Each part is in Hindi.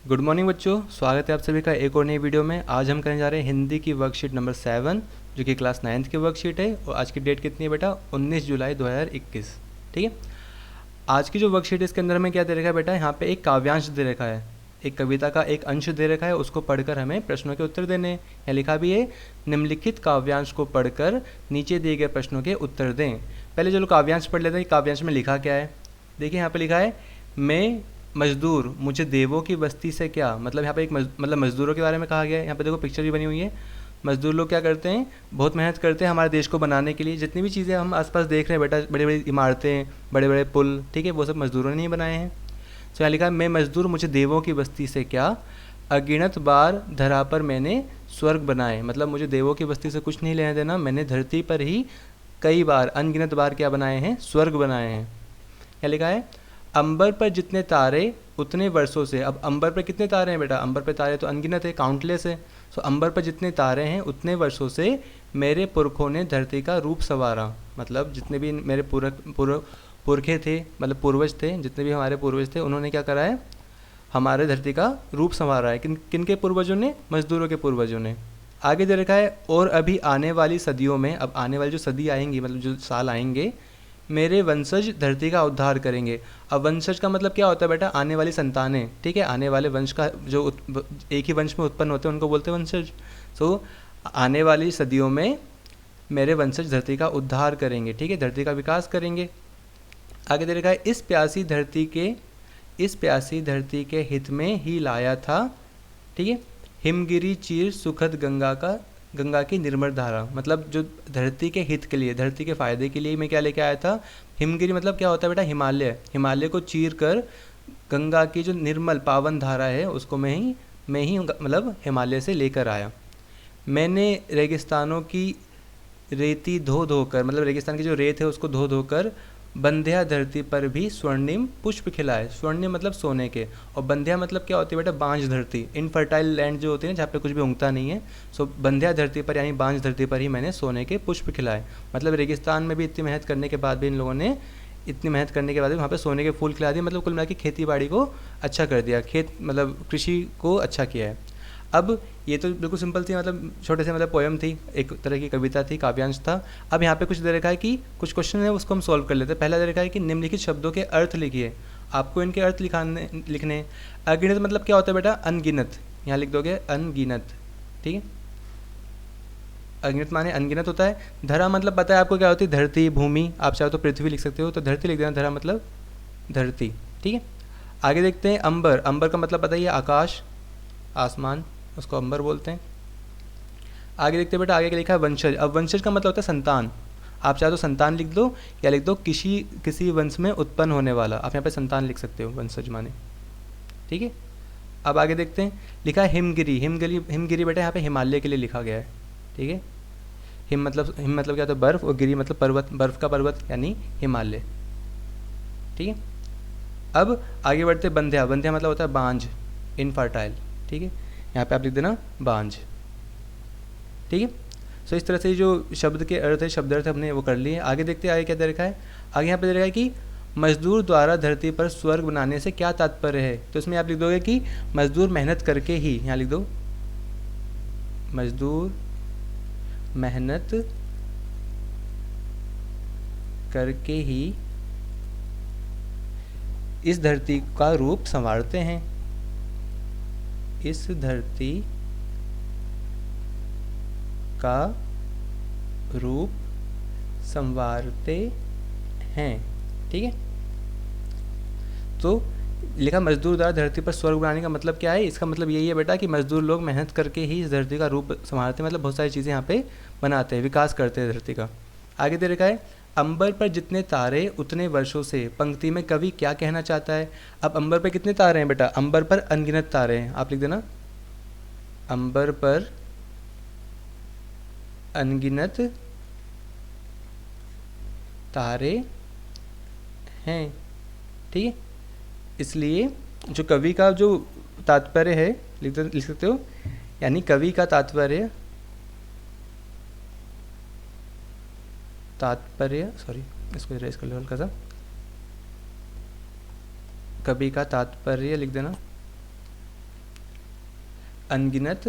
गुड मॉर्निंग बच्चों, स्वागत है आप सभी का एक और नई वीडियो में। आज हम करने जा रहे हैं हिंदी की वर्कशीट नंबर 7 जो कि क्लास 9th की वर्कशीट है। और आज की डेट कितनी है बेटा? 19 जुलाई 2021। ठीक है। आज की जो वर्कशीट है इसके अंदर हमें क्या दे रखा है बेटा? यहाँ पे एक काव्यांश दे रखा है, एक कविता का एक अंश दे रखा है, उसको पढ़कर हमें प्रश्नों के उत्तर देने हैं। यहाँ लिखा भी है, निम्नलिखित काव्यांश को पढ़कर नीचे दिए गए प्रश्नों के उत्तर दें। पहले चलो काव्यांश पढ़ लेते हैं। काव्यांश में लिखा क्या है? देखिए यहाँ पे लिखा है, मैं मजदूर मुझे देवों की बस्ती से क्या। मतलब यहाँ पे एक मतलब मजदूरों के बारे में कहा गया है। यहाँ पे देखो पिक्चर भी बनी हुई है। मजदूर लोग क्या करते हैं? बहुत मेहनत करते हैं हमारे देश को बनाने के लिए। जितनी भी चीज़ें हम आसपास देख रहे हैं बेटा, बड़ी बड़ी इमारतें, बड़े बड़े पुल, ठीक है, वो सब मजदूरों ने नहीं बनाए हैं। तो यहाँ लिखा है, मैं मजदूर मुझे देवों की बस्ती से क्या, अगिनत बार धरा पर मैंने स्वर्ग बनाए। मतलब मुझे देवों की बस्ती से कुछ नहीं लेना देना, मैंने धरती पर ही कई बार, अनगिनत बार क्या बनाए हैं? स्वर्ग बनाए हैं। क्या लिखा है? अंबर पर जितने तारे उतने वर्षों से। अब अंबर पर कितने तारे हैं बेटा? अंबर पर तारे तो अनगिनत है, काउंटलेस है। सो अंबर पर जितने तारे हैं उतने वर्षों से मेरे पुरखों ने धरती का रूप संवारा। मतलब जितने भी मेरे पुरखे थे, मतलब पूर्वज थे, जितने भी हमारे पूर्वज थे, उन्होंने क्या करा है? हमारे धरती का रूप संवारा है। किन के पूर्वजों ने? मजदूरों के पूर्वजों ने। आगे दे रखा है, और अभी आने वाली सदियों में, अब आने वाली जो सदी आएंगी, मतलब जो साल आएंगे, मेरे वंशज धरती का उद्धार करेंगे। अब वंशज का मतलब क्या होता है बेटा? आने वाली संतानें, ठीक है। आने वाले वंश का जो एक ही वंश में उत्पन्न होते हैं उनको बोलते हैं वंशज। सो आने वाली सदियों में मेरे वंशज धरती का उद्धार करेंगे, ठीक है, धरती का विकास करेंगे। आगे दे रखा है, इस प्यासी धरती के हित में ही लाया था, ठीक है, हिमगिरी चीर सुखद गंगा की निर्मल धारा। मतलब जो धरती के हित के लिए, धरती के फायदे के लिए मैं क्या लेके आया था? हिमगिरी मतलब क्या होता है बेटा? हिमालय। हिमालय को चीर कर गंगा की जो निर्मल पावन धारा है उसको मैं ही मतलब हिमालय से लेकर आया। मैंने रेगिस्तानों की रेती धो धोकर, मतलब रेगिस्तान की जो रेत है उसको धो धोकर बंध्या धरती पर भी स्वर्णिम पुष्प खिलाए। स्वर्णिम मतलब सोने के, और बंध्या मतलब क्या होती है बेटा? बांझ धरती, इनफर्टाइल लैंड जो होती है जहाँ पे कुछ भी उगता नहीं है। सो बंध्या धरती पर यानी बांझ धरती पर ही मैंने सोने के पुष्प खिलाए। मतलब रेगिस्तान में भी इतनी मेहनत करने के बाद भी इन लोगों ने, इतनी मेहनत करने के बाद भी वहाँ पे सोने के फूल खिला दिए। मतलब कुल मिला के खेती बाड़ी को अच्छा कर दिया, मतलब कृषि को अच्छा किया है। अब ये तो बिल्कुल सिंपल थी, मतलब छोटे से मतलब पोएम थी, एक तरह की कविता थी, काव्यांश था। अब यहाँ पे कुछ दे रखा है कि कुछ क्वेश्चन है उसको हम सॉल्व कर लेते हैं। पहला दे रखा है कि निम्नलिखित शब्दों के अर्थ लिखिए। आपको इनके अर्थ लिखने। अगिनत मतलब क्या होता है बेटा? अनगिनत। यहाँ लिख दोगे अनगिनत, ठीक है। अगिनत माने अनगिनत होता है। धरा मतलब पता है आपको क्या होती है? धरती, भूमि। आप चाहो तो पृथ्वी लिख सकते हो, तो धरती लिख देना। धरा मतलब धरती, ठीक है। आगे देखते हैं, अंबर। अंबर का मतलब पता ही है, आकाश, आसमान, उसको अंबर बोलते हैं। आगे देखते हैं बेटा, आगे क्या लिखा है? वंशज। अब वंशज का मतलब होता है संतान। आप चाहे तो संतान लिख दो या लिख दो किसी वंश में उत्पन्न होने वाला। आप यहाँ पे संतान लिख सकते हो, वंशज माने, ठीक है। अब आगे देखते हैं, लिखा है हिमगिरी। हिमगिरी बेटा यहाँ पे हिमालय के लिए लिखा गया है, ठीक है। हिम मतलब क्या होता है? बर्फ, और गिरी मतलब पर्वत, बर्फ का पर्वत यानी हिमालय, ठीक है। अब आगे बढ़ते, बंध्या। बंध्या मतलब होता है बांझ, इनफर्टाइल, ठीक है। यहाँ पे आप लिख देना बांझ, ठीक है। सो इस तरह से जो शब्द के अर्थ है, शब्द अर्थ हमने वो कर लिए। आगे देखते हैं, आगे क्या दे रखा है? आगे यहाँ पे दे रखा है कि मजदूर द्वारा धरती पर स्वर्ग बनाने से क्या तात्पर्य है। तो इसमें आप लिख दोगे कि मजदूर मेहनत करके ही, यहाँ लिख दो मजदूर मेहनत करके ही इस धरती का रूप संवारते हैं। इस धरती का रूप संवारते हैं, ठीक है। तो लिखा मजदूर द्वारा धरती पर स्वर्ग बनाने का मतलब क्या है? इसका मतलब यही है बेटा कि मजदूर लोग मेहनत करके ही इस धरती का रूप संवारते हैं। मतलब बहुत सारी चीज़ें यहाँ पे बनाते हैं, विकास करते हैं धरती का। आगे दे रखा है, अंबर पर जितने तारे उतने वर्षों से। पंक्ति में कवि क्या कहना चाहता है? अब अंबर पर कितने तारे हैं बेटा? अंबर पर अनगिनत तारे हैं। आप लिख देना अंबर पर अनगिनत तारे हैं, ठीक है। इसलिए जो कवि का जो तात्पर्य है लिख सकते हो, यानी कवि का तात्पर्य सॉरी इसको इरेज कर लो हल्का सा। कवि का तात्पर्य लिख देना, अनगिनत,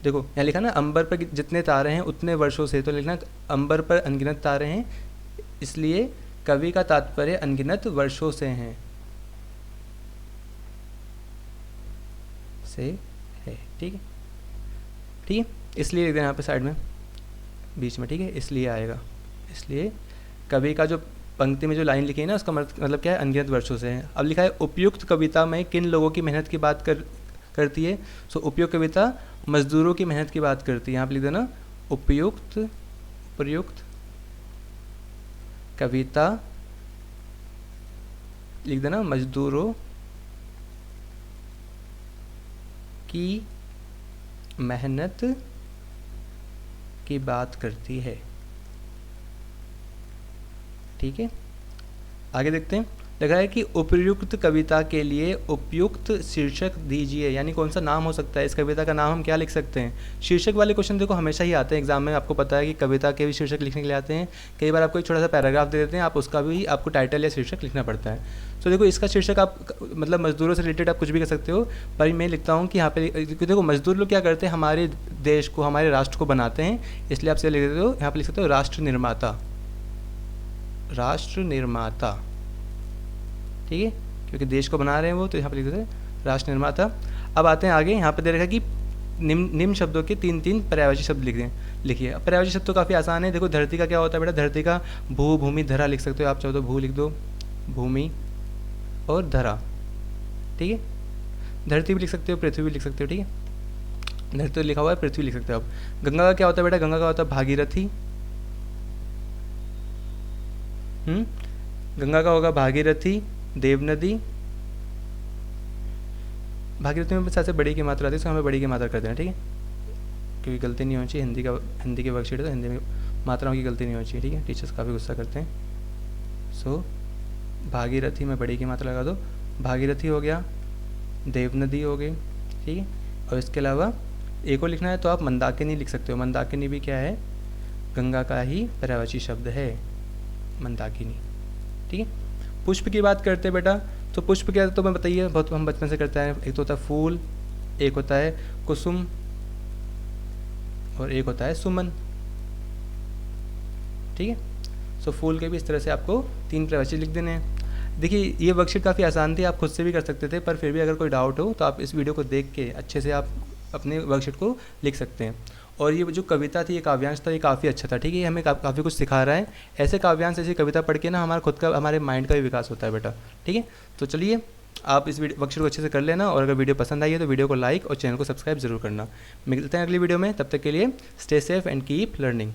देखो यहाँ लिखा ना अंबर पर जितने तारे हैं उतने वर्षों से, तो लिखना अंबर पर अनगिनत तारे हैं, इसलिए कवि का तात्पर्य अनगिनत वर्षों से हैं, से है। ठीक है, ठीक है, इसलिए लिख देना यहाँ पे साइड में बीच में। ठीक है, इसलिए आएगा, इसलिए कवि का जो पंक्ति में जो लाइन लिखी है ना उसका मतलब क्या है, अनगिनत वर्षों से है। अब लिखा है उपयुक्त कविता में किन लोगों की मेहनत की बात करती है। सो उपयुक्त कविता मजदूरों की मेहनत की बात करती है। यहाँ पे लिख देना उपयुक्त कविता, लिख देना मजदूरों की मेहनत की बात करती है। ठीक है, आगे देखते हैं। लगा है कि उपयुक्त कविता के लिए उपयुक्त शीर्षक दीजिए, यानी कौन सा नाम हो सकता है, इस कविता का नाम हम क्या लिख सकते हैं। शीर्षक वाले क्वेश्चन देखो हमेशा ही आते हैं एग्जाम में, आपको पता है कि कविता के भी शीर्षक लिखने के लिए आते हैं। कई बार आपको एक छोटा सा पैराग्राफ दे देते हैं, आप उसका भी आपको टाइटल या शीर्षक लिखना पड़ता है। तो देखो इसका शीर्षक आप मतलब मजदूरों से रिलेटेड आप कुछ भी कर सकते हो, पर मैं लिखता हूँ कि यहाँ पे देखो मजदूर लोग क्या करते हैं, हमारे देश को, हमारे राष्ट्र को बनाते हैं, इसलिए आप से लिख देते हो, यहाँ पे लिख सकते हो राष्ट्र निर्माता, राष्ट्र निर्माता। ठीक है, क्योंकि देश को बना रहे हैं वो, तो यहाँ पे लिख देते हैं राष्ट्र निर्माता। अब आते हैं आगे, यहाँ पे दे रखा है कि निम्न शब्दों के 3 पर्यायवाची शब्द लिखिए। अब पर्यायवाची शब्द तो काफ़ी आसान है। देखो धरती का क्या होता है बेटा, धरती का भू, भूमि, धरा लिख सकते हो आप, चाहो तो भू लिख दो, भूमि और धरा। ठीक है, धरती भी लिख सकते हो, पृथ्वी भी लिख सकते हो। ठीक है, धरती लिखा हुआ है, पृथ्वी लिख सकते हो आप। गंगा का क्या होता है बेटा, गंगा का होता है भागीरथी। गंगा का होगा भागीरथी, देवनदी। भागीरथी में सबसे बड़ी की मात्रा आती है, इसको हमें बड़ी की मात्रा कर देना। ठीक है, क्योंकि गलती नहीं होनी चाहिए, हिंदी के वर्कशीट है तो हिंदी में मात्राओं की गलती नहीं होनी चाहिए। ठीक है, टीचर्स काफ़ी गुस्सा करते हैं। सो भागीरथी में बड़ी की मात्रा लगा दो, भागीरथी हो गया, देवनदी हो गई। ठीक है, और इसके अलावा एक और लिखना है तो आप मंदाकिनी लिख सकते हो। मंदाकिनी भी क्या है, गंगा का ही पर्यायवाची शब्द है, मंदाकिनी। ठीक है, पुष्प की बात करते हैं बेटा, तो पुष्प क्या तो मैं बताइए, बहुत हम बचपन से करते हैं। एक तो होता है फूल, एक होता है कुसुम और एक होता है सुमन। ठीक है, सो फूल के भी इस तरह से आपको 3 पर्यायवाची लिख देने हैं। देखिए ये वर्कशीट काफ़ी आसान थी, आप खुद से भी कर सकते थे, पर फिर भी अगर कोई डाउट हो तो आप इस वीडियो को देख के अच्छे से आप अपने वर्कशीट को लिख सकते हैं। और ये जो कविता थी, ये काव्यांश था, ये काफ़ी अच्छा था। ठीक है, ये हमें काफ़ी कुछ सिखा रहा है। ऐसे काव्यांश, ऐसी कविता पढ़ के ना हमारा खुद का, हमारे माइंड का भी विकास होता है बेटा। ठीक है, तो चलिए आप इस वर्कशीट को अच्छे से कर लेना, और अगर वीडियो पसंद आई है तो वीडियो को लाइक और चैनल को सब्सक्राइब जरूर करना। मिलते हैं अगली वीडियो में, तब तक के लिए stay safe and keep learning.